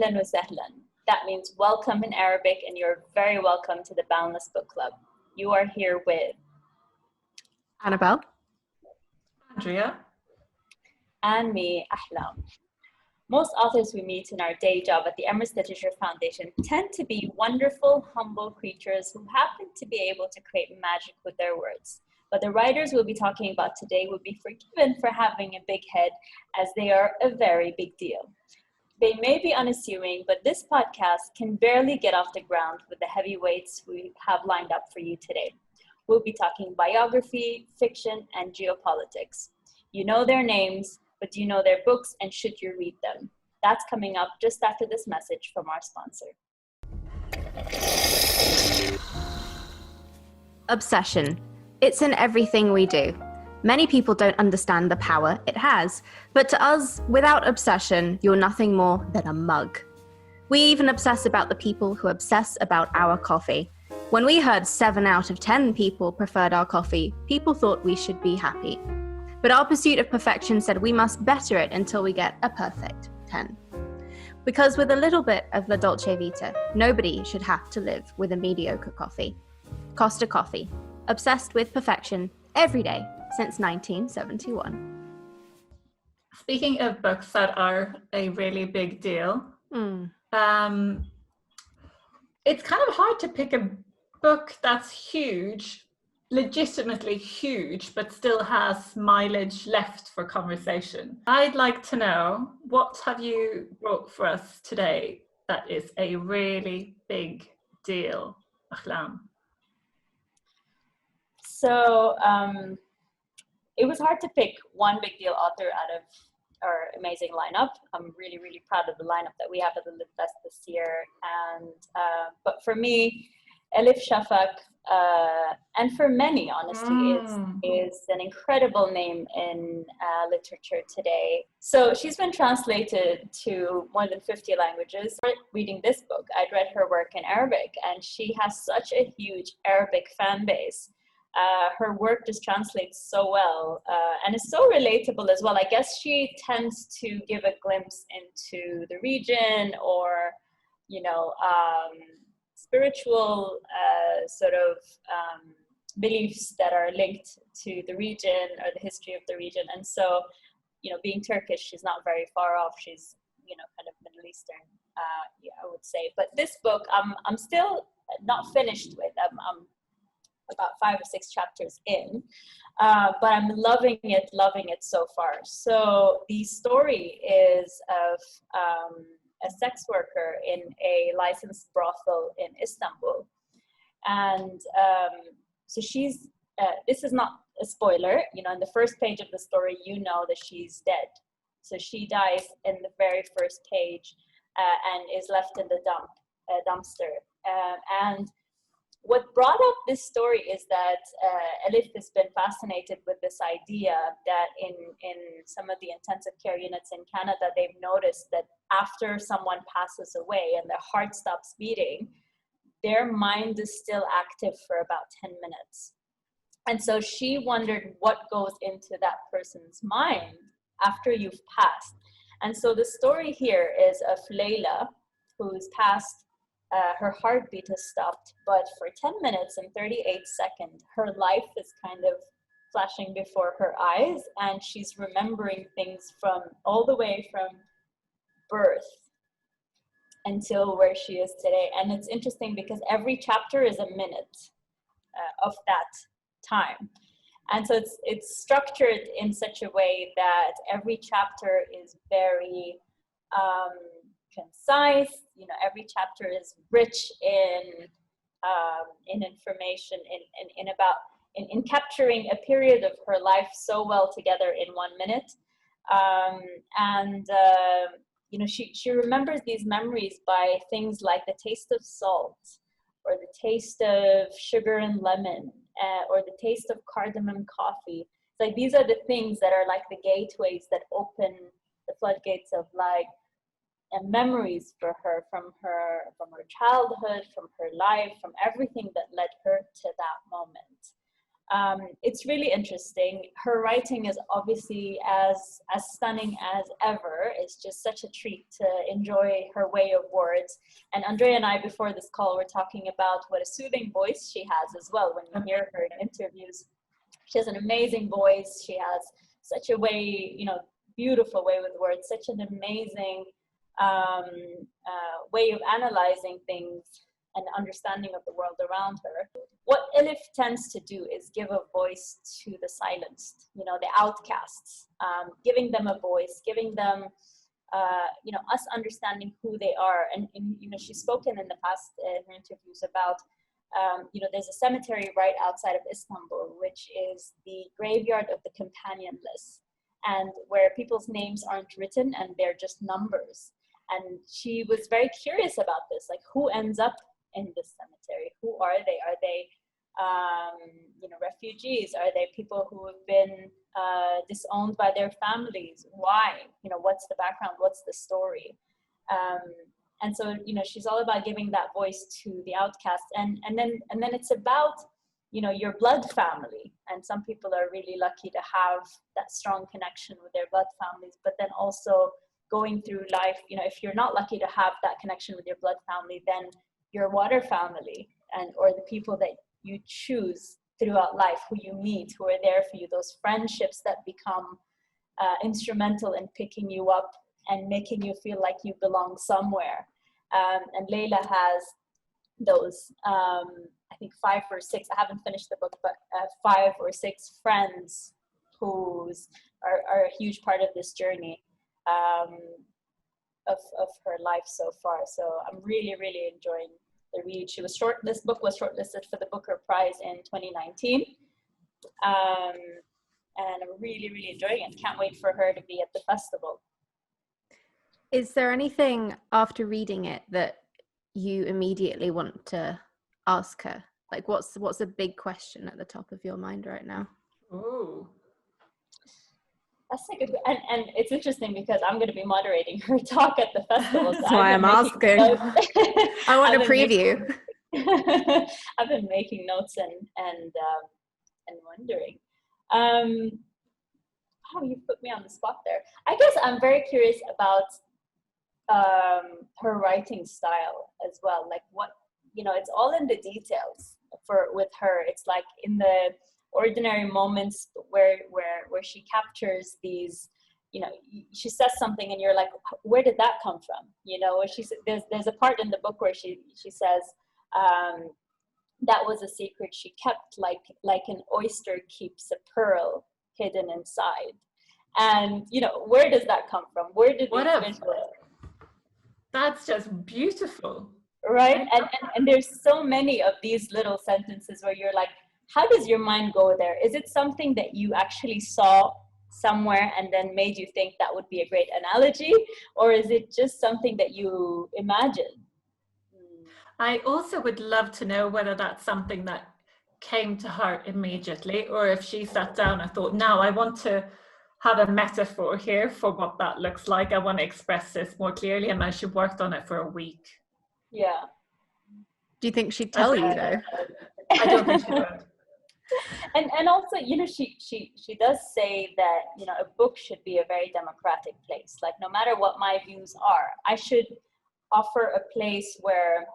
Ahlan wa sahlan. That means welcome in Arabic, and you're very welcome to the Boundless Book Club. You are here with Annabelle, Andrea, and me, Ahlam. Most authors we meet in our day job at the Emirates Literature Foundation tend to be wonderful, humble creatures who happen to be able to create magic with their words. But the writers we'll be talking about today would be forgiven for having a big head, as they are a very big deal. They may be unassuming, but this podcast can barely get off the ground with the heavyweights we have lined up for you today. We'll be talking biography, fiction, and geopolitics. You know their names, but do you know their books, and should you read them? That's coming up just after this message from our sponsor. obsession. It's in everything we do. Many people don't understand the power it has, but to us, without obsession, you're nothing more than a mug. We even obsess about the people who obsess about our coffee. When we heard 7 out of 10 people preferred our coffee, people thought we should be happy. But our pursuit of perfection said we must better it until we get a perfect 10. Because with a little bit of La Dolce Vita, nobody should have to live with a mediocre coffee. Costa Coffee, obsessed with perfection every day since 1971. Speaking of books that are a really big deal, it's kind of hard to pick a book that's huge, legitimately huge, but still has mileage left for conversation. I'd like to know, what have you brought for us today that is a really big deal, Ahlam? So it was hard to pick one big deal author out of our amazing lineup. I'm really, really proud of the lineup that we have at the Lit Fest this year. And but for me, Elif, Shafak, and for many, honestly, is an incredible name in literature today. So she's been translated to more than 50 languages. Reading this book, I'd read her work in Arabic, and she has such a huge Arabic fan base. Her work just translates so well and is so relatable as well. I guess she tends to give a glimpse into the region, or, you know, spiritual sort of beliefs that are linked to the region or the history of the region. And so, you know, being Turkish, she's not very far off. She's, you know, kind of Middle Eastern, yeah, I would say. But this book, I'm still not finished with. I'm about 5 or 6 chapters in, but I'm loving it so far. So the story is of a sex worker in a licensed brothel in Istanbul. And so she's, this is not a spoiler, you know, in the first page of the story, you know that she's dead. So she dies in the very first page and is left in the dumpster. And what brought up this story is that Elif has been fascinated with this idea that in some of the intensive care units in Canada, they've noticed that after someone passes away and their heart stops beating, their mind is still active for about 10 minutes. And so she wondered what goes into that person's mind after you've passed. And so the story here is of Layla, who's passed. Her heartbeat has stopped, but for 10 minutes and 38 seconds, her life is kind of flashing before her eyes, and she's remembering things from all the way from birth until where she is today. And it's interesting because every chapter is a minute of that time. And so it's structured in such a way that every chapter is very concise. You know, every chapter is rich in information, in capturing a period of her life so well together in 1 minute. You know, she remembers these memories by things like the taste of salt, or the taste of sugar and lemon, or the taste of cardamom coffee. It's like these are the things that are like the gateways that open the floodgates of like and memories for her from her childhood, from her life, from everything that led her to that moment. It's really interesting. Her writing is obviously as stunning as ever. It's just such a treat to enjoy her way of words. And Andrea and I, before this call, were talking about what a soothing voice she has as well when you hear her in interviews. She has an amazing voice. She has such a way, beautiful way with words, such an amazing way of analyzing things and understanding of the world around her. What Elif tends to do is give a voice to the silenced, the outcasts, giving them a voice, giving them, us understanding who they are. And she's spoken in the past in her interviews about, there's a cemetery right outside of Istanbul, which is the graveyard of the companionless, and where people's names aren't written and they're just numbers. And she was very curious about this, like, who ends up in this cemetery? Who are they? Are they, refugees? Are they people who have been disowned by their families? Why? What's the background? What's the story? And so, she's all about giving that voice to the outcast. And then it's about, your blood family. And some people are really lucky to have that strong connection with their blood families, but then also going through life, if you're not lucky to have that connection with your blood family, then your water family or the people that you choose throughout life, who you meet, who are there for you, those friendships that become instrumental in picking you up and making you feel like you belong somewhere. And Layla has those, I think 5 or 6, I haven't finished the book, but 5 or 6 friends who are a huge part of this journey of her life so far. So I'm really, really enjoying the read. This book was shortlisted for the Booker Prize in 2019. And I'm really, really enjoying it. Can't wait for her to be at the festival. Is there anything after reading it that you immediately want to ask her? Like, what's a big question at the top of your mind right now? Ooh. That's a good, and it's interesting because I'm going to be moderating her talk at the festival. So That's why I'm asking. I want a preview. I've been making notes and wondering. You put me on the spot there. I guess I'm very curious about her writing style as well. Like, what, it's all in the details with her. It's like in the ordinary moments where she captures these, she says something and you're like, where did that come from? There's a part in the book where she says that was a secret she kept, like an oyster keeps a pearl hidden inside. And where does that come from? Where did that's just beautiful, right? And there's so many of these little sentences where you're like, how does your mind go there? Is it something that you actually saw somewhere and then made you think that would be a great analogy? Or is it just something that you imagined? I also would love to know whether that's something that came to her immediately, or if she sat down and thought, now I want to have a metaphor here for what that looks like. I want to express this more clearly. And then she worked on it for a week. Yeah. Do you think she'd tell you though? I don't think she would. And also, she does say that, a book should be a very democratic place. Like, no matter what my views are, I should offer a place where,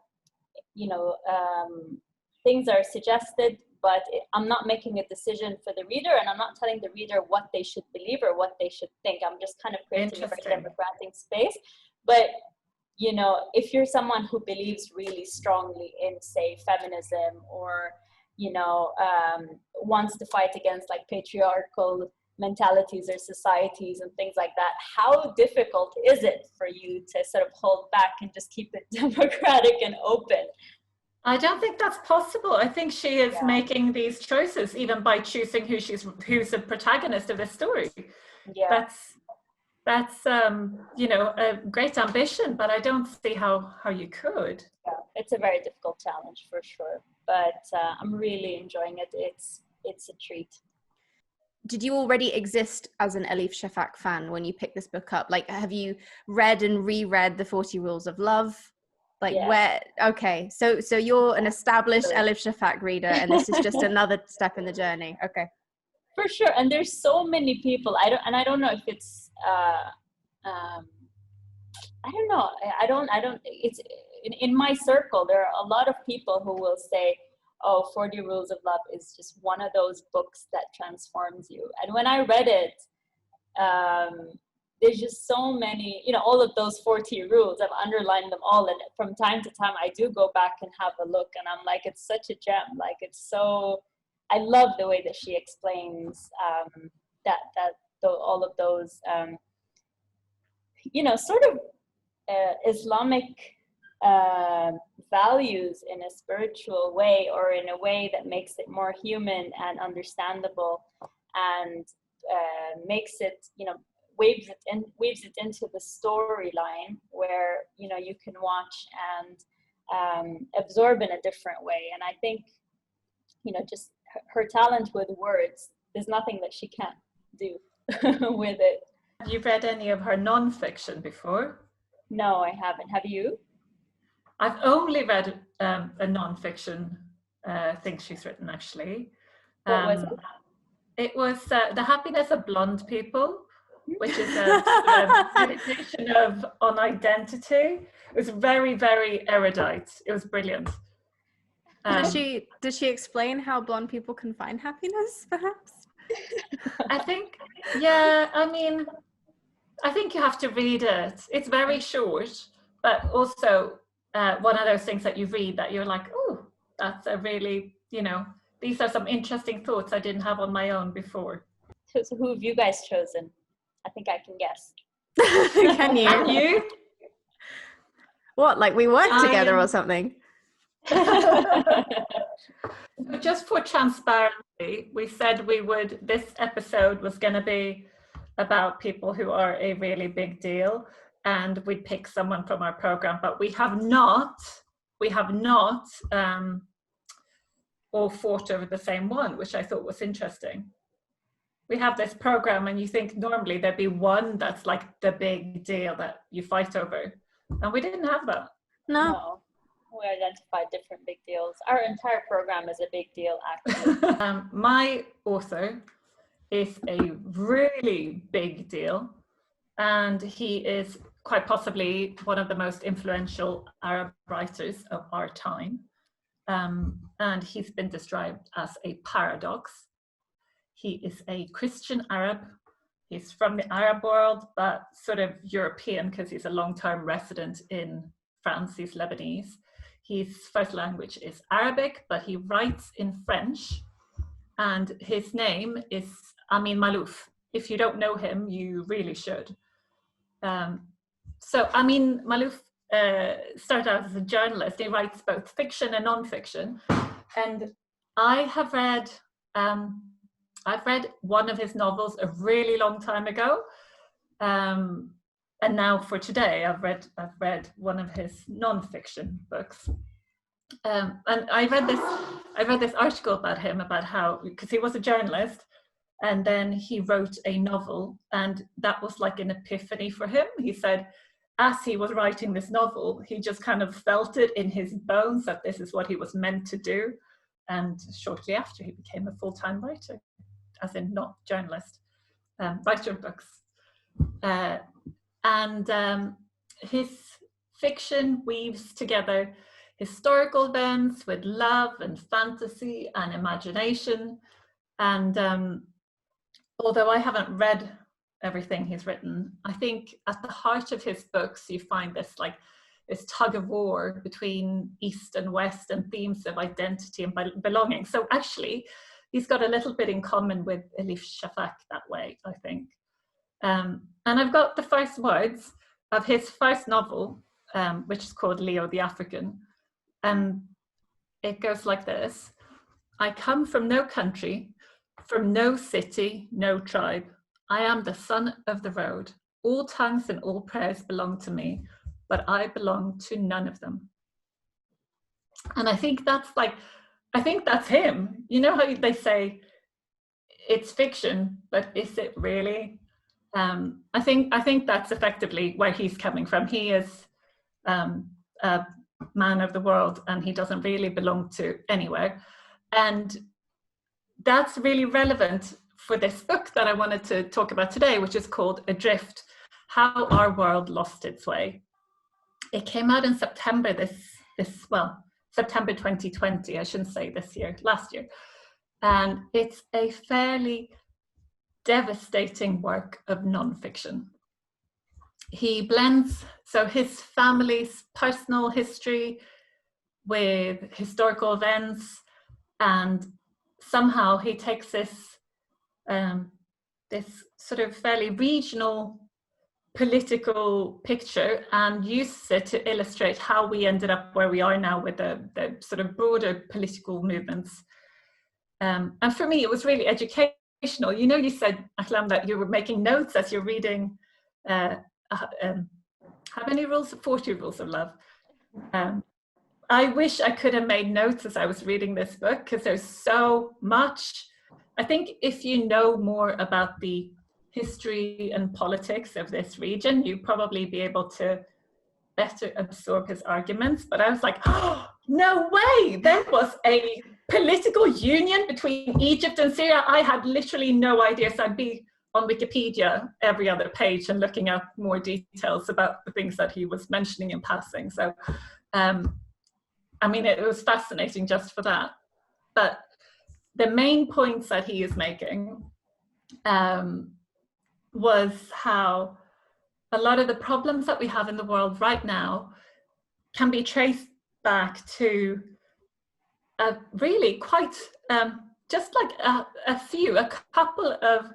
things are suggested, but I'm not making a decision for the reader, and I'm not telling the reader what they should believe or what they should think. I'm just kind of creating a very democratic space. But, if you're someone who believes really strongly in, say, feminism, or wants to fight against like patriarchal mentalities or societies and things like that, how difficult is it for you to sort of hold back and just keep it democratic and open? I don't think that's possible. I think she is making these choices even by choosing who's the protagonist of this story. Yeah. That's a great ambition, but I don't see how you could. Yeah, it's a very difficult challenge for sure, but I'm really enjoying it. It's a treat. Did you already exist as an Elif Shafak fan when you picked this book up? Like, have you read and reread the 40 Rules of Love Like Yeah. where, okay, so you're an established Elif Shafak reader, and this is just another step in the journey. Okay. For sure. And there's so many people. I don't know if it's I don't know. I don't it's in my circle there are a lot of people who will say, oh, 40 Rules of Love is just one of those books that transforms you. And when I read it, there's just so many, all of those 40 rules, I've underlined them all, and from time to time I do go back and have a look, and I'm like, it's such a gem. Like, it's so, I love the way that she explains all of those sort of Islamic values in a spiritual way, or in a way that makes it more human and understandable, and makes it, weaves it into the storyline where you can watch and absorb in a different way. And I think just her talent with words, there's nothing that she can't do with it. Have you read any of her non-fiction before? No, I haven't. Have you? I've only read a non-fiction thing she's written, actually. What was it? It was The Happiness of Blonde People, which is a meditation on identity. It was very, very erudite. It was brilliant. Does she explain how blonde people can find happiness, perhaps? I think, yeah, I think you have to read it. It's very short, but also one of those things that you read that you're like, oh, that's a really, these are some interesting thoughts I didn't have on my own before. So who have you guys chosen? I think I can guess. Can you? And you? What, like we work together or something? Just for transparency, we said this episode was going to be about people who are a really big deal, and we'd pick someone from our program, but we have not all fought over the same one, which I thought was interesting. We have this program, and you think normally there'd be one that's like the big deal that you fight over, and we didn't have that. No. We identified different big deals. Our entire program is a big deal, actually. My author is a really big deal, and he is quite possibly one of the most influential Arab writers of our time. And he's been described as a paradox. He is a Christian Arab. He's from the Arab world, but sort of European, because he's a long-term resident in France. He's Lebanese. His first language is Arabic, but he writes in French. And his name is Amin Maalouf. If you don't know him, you really should. So Amin Maalouf started out as a journalist. He writes both fiction and non-fiction. And I've read one of his novels a really long time ago. And now for today, I've read one of his non-fiction books. And I read this article about him, about how, because he was a journalist, and then he wrote a novel, and that was like an epiphany for him. He said, as he was writing this novel, he just kind of felt it in his bones that this is what he was meant to do. And shortly after, he became a full-time writer, as in not journalist, writer of books. And his fiction weaves together historical events with love and fantasy and imagination. And although I haven't read everything he's written, I think at the heart of his books, you find this tug of war between East and West, and themes of identity and belonging. So actually, he's got a little bit in common with Elif Shafak that way, I think. And I've got the first words of his first novel, which is called Leo the African. And it goes like this. I come from no country, from no city, no tribe. I am the son of the road. All tongues and all prayers belong to me, but I belong to none of them. And I think that's him. You know how they say it's fiction, but is it really? I think that's effectively where he's coming from. He is man of the world, and he doesn't really belong to anywhere. And that's really relevant for this book that I wanted to talk about today, which is called Adrift: How Our World Lost Its Way. It came out in September September 2020, I shouldn't say this year, last year. And it's a fairly devastating work of nonfiction. He blends his family's personal history with historical events, and somehow he takes this sort of fairly regional political picture and uses it to illustrate how we ended up where we are now with the sort of broader political movements. And for me, it was really educational. You know, you said, Ahlam, that you were making notes as you're reading how many rules? 40 Rules of Love. I wish I could have made notes as I was reading this book, because there's so much. I think if you know more about the history and politics of this region, you'd probably be able to better absorb his arguments. But I was like, oh, no way, there was a political union between Egypt and Syria. I had literally no idea. So I'd be on Wikipedia every other page and looking up more details about the things that he was mentioning in passing. So, I mean, it was fascinating just for that. But the main points that he is making was how a lot of the problems that we have in the world right now can be traced back to a really quite, just like a couple of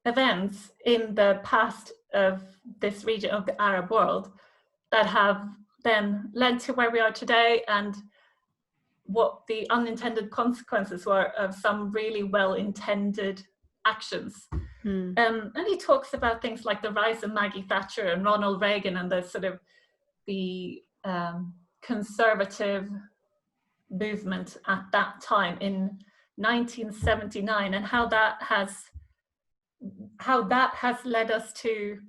events in the past of this region of the Arab world that have then led to where we are today, and what the unintended consequences were of some really well-intended actions. And he talks about things like the rise of Maggie Thatcher and Ronald Reagan and the sort of the conservative movement at that time in 1979, and how that has led us to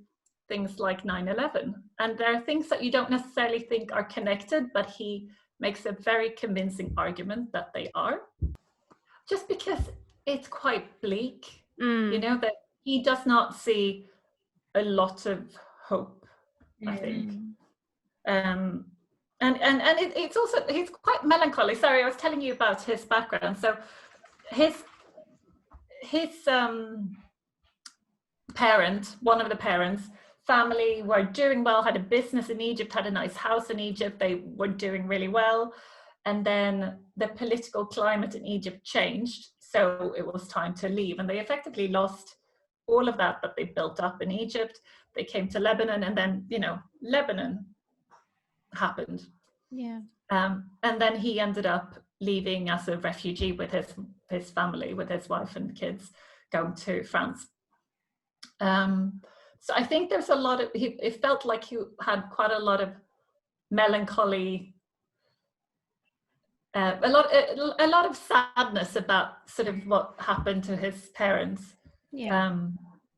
things like 9/11. And there are things that you don't necessarily think are connected, but he makes a very convincing argument that they are, just because it's quite bleak. You know, that he does not see a lot of hope, I think. And it's also, he's quite melancholy. Sorry, I was telling you about his background. So his parent, one of the parents, family were doing well, had a business in Egypt, had a nice house in Egypt. They were doing really well. And then the political climate in Egypt changed. So it was time to leave. And they effectively lost all of that they built up in Egypt. They came to Lebanon, and then, you know, Lebanon happened. Yeah. And then he ended up leaving as a refugee with his family, with his wife and kids, going to France. So I think there's a lot of, it felt like he had quite a lot of melancholy, a lot of sadness about sort of what happened to his parents. Yeah.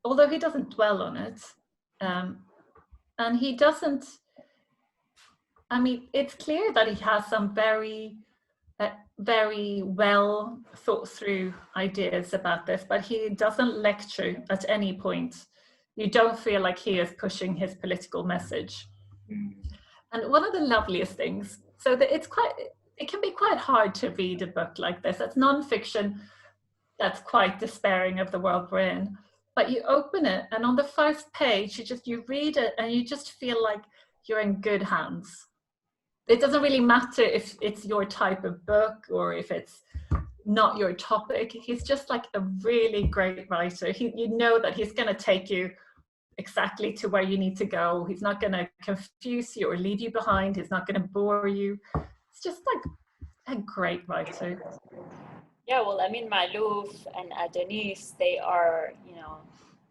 Although he doesn't dwell on it. And he doesn't, I mean, it's clear that he has some very well thought through ideas about this, but he doesn't lecture at any point. You don't feel like he is pushing his political message. And one of the loveliest things, so that it can be quite hard to read a book like this. It's nonfiction that's quite despairing of the world we're in. But you open it, and on the first page, you read it, and you just feel like you're in good hands. It doesn't really matter if it's your type of book or if it's not your topic. He's just like a really great writer. You know that he's going to take you exactly to where you need to go. He's not going to confuse you or leave you behind. He's not going to bore you. It's just like a great writer. Yeah, well, I mean, Maalouf and Adonis, they are, you know,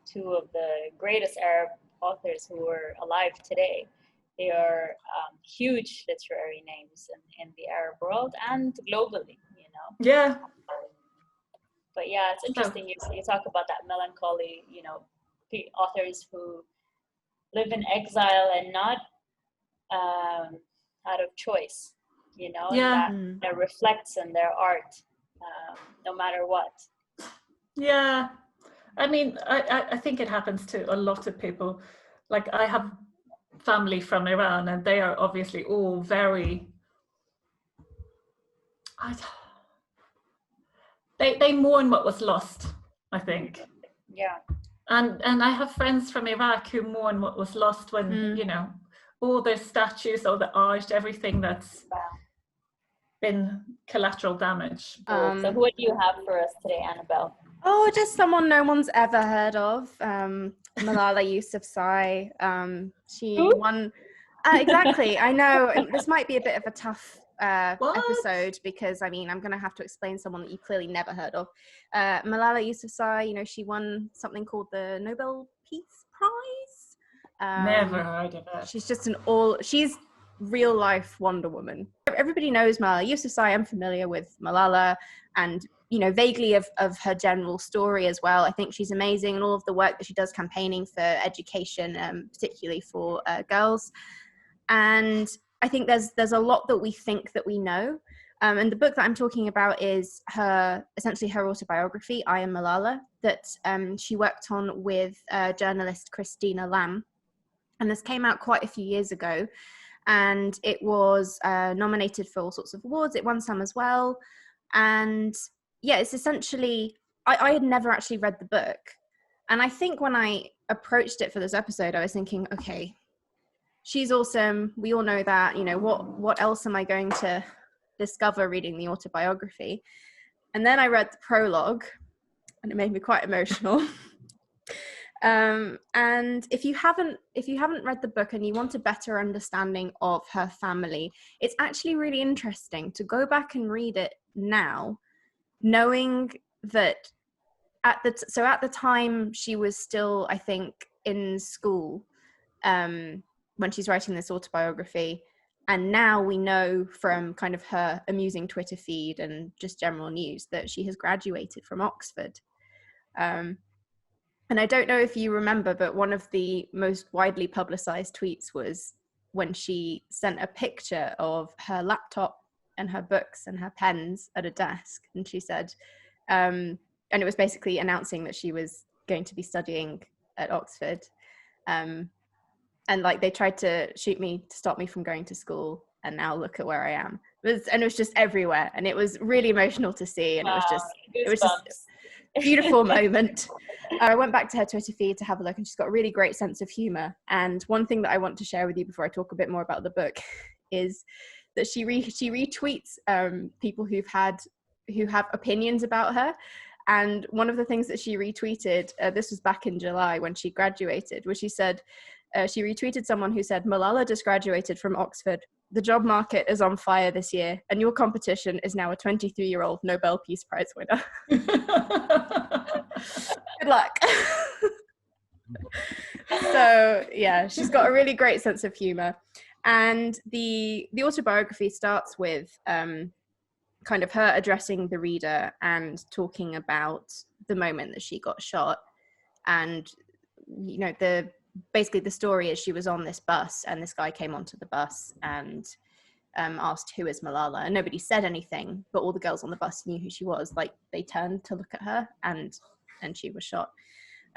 two of the greatest Arab authors who are alive today. They are huge literary names in the Arab world and globally, you know. Yeah. But yeah, it's interesting. You talk about that melancholy, you know, authors who live in exile and not out of choice. you know, Yeah. and that reflects in their art, no matter what. Yeah. I mean, I think it happens to a lot of people. Like, I have family from Iran, and they are obviously all very, they mourn what was lost, I think. Yeah. And I have friends from Iraq who mourn what was lost when, you know, all their statues, all the art, everything that's been collateral damage. So who do you have for us today, Annabelle? Oh, just someone no one's ever heard of. Malala Yousafzai. She won. Exactly. I know this might be a bit of a tough episode because, I mean, I'm going to have to explain someone that you clearly never heard of. Malala Yousafzai, you know, she won something called the Nobel Peace Prize. Never heard of it. She's just she's real life Wonder Woman. Everybody knows Malala Yousafzai. I'm familiar with Malala and, you know, vaguely of her general story as well. I think she's amazing, and all of the work that she does campaigning for education, particularly for girls. And I think there's a lot that we think that we know. And the book that I'm talking about is essentially her autobiography, I Am Malala, that she worked on with journalist Christina Lamb. And this came out quite a few years ago. And it was nominated for all sorts of awards. It won some as well. And yeah, it's essentially, I had never actually read the book. And I think when I approached it for this episode, I was thinking, okay, she's awesome. We all know that, you know, what else am I going to discover reading the autobiography? And then I read the prologue, and it made me quite emotional. And if you haven't read the book and you want a better understanding of her family, it's actually really interesting to go back and read it now, knowing that at the time she was still, I think, in school when she's writing this autobiography, and now we know from kind of her amusing Twitter feed and just general news that she has graduated from Oxford. And I don't know if you remember, but one of the most widely publicized tweets was when she sent a picture of her laptop and her books and her pens at a desk. And she said, and it was basically announcing that she was going to be studying at Oxford. And like, they tried to shoot me to stop me from going to school. And now look at where I am. It was just everywhere. And it was really emotional to see. And it was just a beautiful moment. I went back to her Twitter feed to have a look, and she's got a really great sense of humor. And one thing that I want to share with you before I talk a bit more about the book is that she retweets people who have opinions about her. And one of the things that she retweeted, this was back in July when she graduated, where she said, she retweeted someone who said, "Malala just graduated from Oxford. The job market is on fire this year, and your competition is now a 23-year-old Nobel Peace Prize winner." Good luck. So yeah, she's got a really great sense of humor. And the autobiography starts with kind of her addressing the reader and talking about the moment that she got shot. And, you know, basically the story is she was on this bus, and this guy came onto the bus and asked, "Who is Malala?" And nobody said anything, but all the girls on the bus knew who she was. Like, they turned to look at her, and she was shot.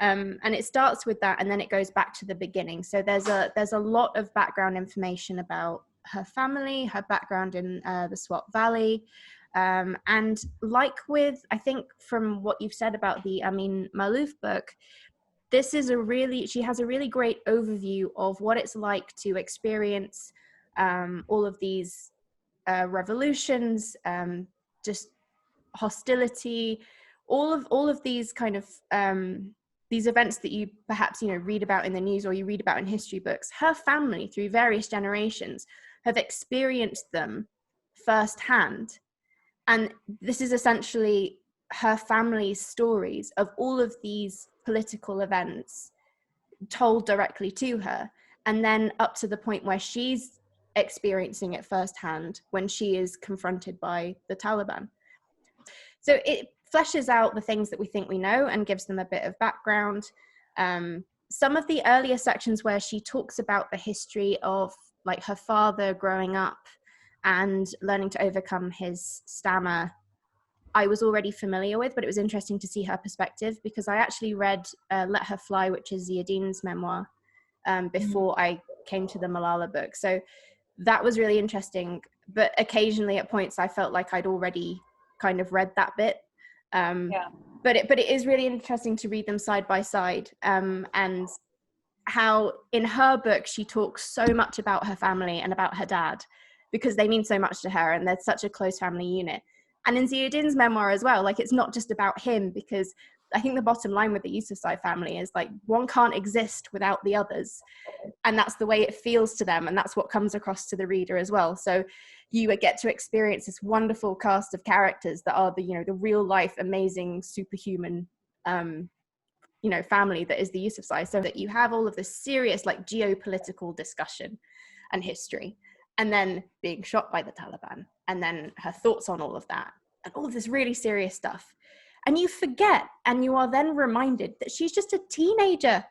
And it starts with that, and then it goes back to the beginning. So there's a lot of background information about her family, her background in the Swat Valley. And like with, I think from what you've said about the Amin Maalouf book, she has a really great overview of what it's like to experience all of these revolutions, just hostility, all of these kind of these events that you perhaps, you know, read about in the news or you read about in history books. Her family, through various generations, have experienced them firsthand, and this is essentially her family's stories of all of these political events told directly to her, and then up to the point where she's experiencing it firsthand when she is confronted by the Taliban. So it fleshes out the things that we think we know and gives them a bit of background. Some of the earlier sections where she talks about the history of, like, her father growing up and learning to overcome his stammer, I was already familiar with, but it was interesting to see her perspective, because I actually read Let Her Fly, which is Ziauddin's memoir, before I came to the Malala book. So that was really interesting. But occasionally at points I felt like I'd already kind of read that bit. But it is really interesting to read them side by side, and how in her book she talks so much about her family and about her dad, because they mean so much to her and they're such a close family unit. And in Ziauddin's memoir as well, like, it's not just about him, because I think the bottom line with the Yousafzai family is, like, one can't exist without the others, and that's the way it feels to them, and that's what comes across to the reader as well. So you get to experience this wonderful cast of characters that are the, you know, the real life amazing superhuman you know, family that is the Yousafzai, so that you have all of this serious, like, geopolitical discussion and history, and then being shot by the Taliban, and then her thoughts on all of that, and all of this really serious stuff. And you forget, and you are then reminded that she's just a teenager,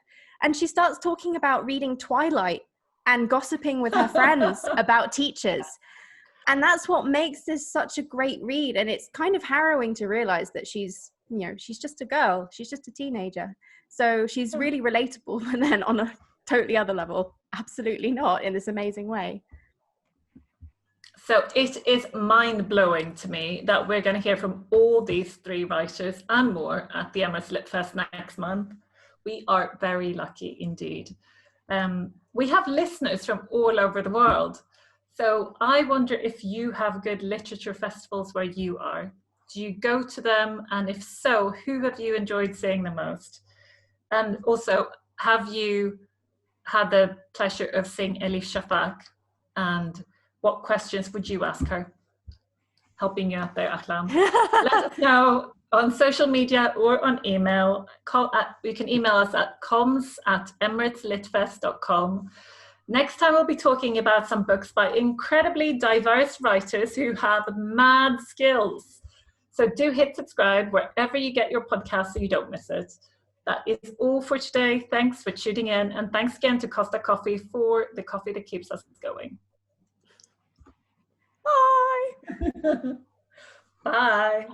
and she starts talking about reading Twilight and gossiping with her friends about teachers. And that's what makes this such a great read. And it's kind of harrowing to realize that she's, you know, she's just a girl, she's just a teenager. So she's really relatable, but then on a totally other level, absolutely not in this amazing way. So it is mind-blowing to me that we're going to hear from all these three writers and more at the Emirates Lit Fest next month. We are very lucky indeed. We have listeners from all over the world. So I wonder if you have good literature festivals where you are. Do you go to them? And if so, who have you enjoyed seeing the most? And also, have you had the pleasure of seeing Elif Shafak? And what questions would you ask her? Helping you out there, Ahlam. Let us know on social media or on email. You can email us at comms@emirateslitfest.com. Next time we'll be talking about some books by incredibly diverse writers who have mad skills. So do hit subscribe wherever you get your podcast so you don't miss it. That is all for today. Thanks for tuning in, and thanks again to Costa Coffee for the coffee that keeps us going. Bye. Bye.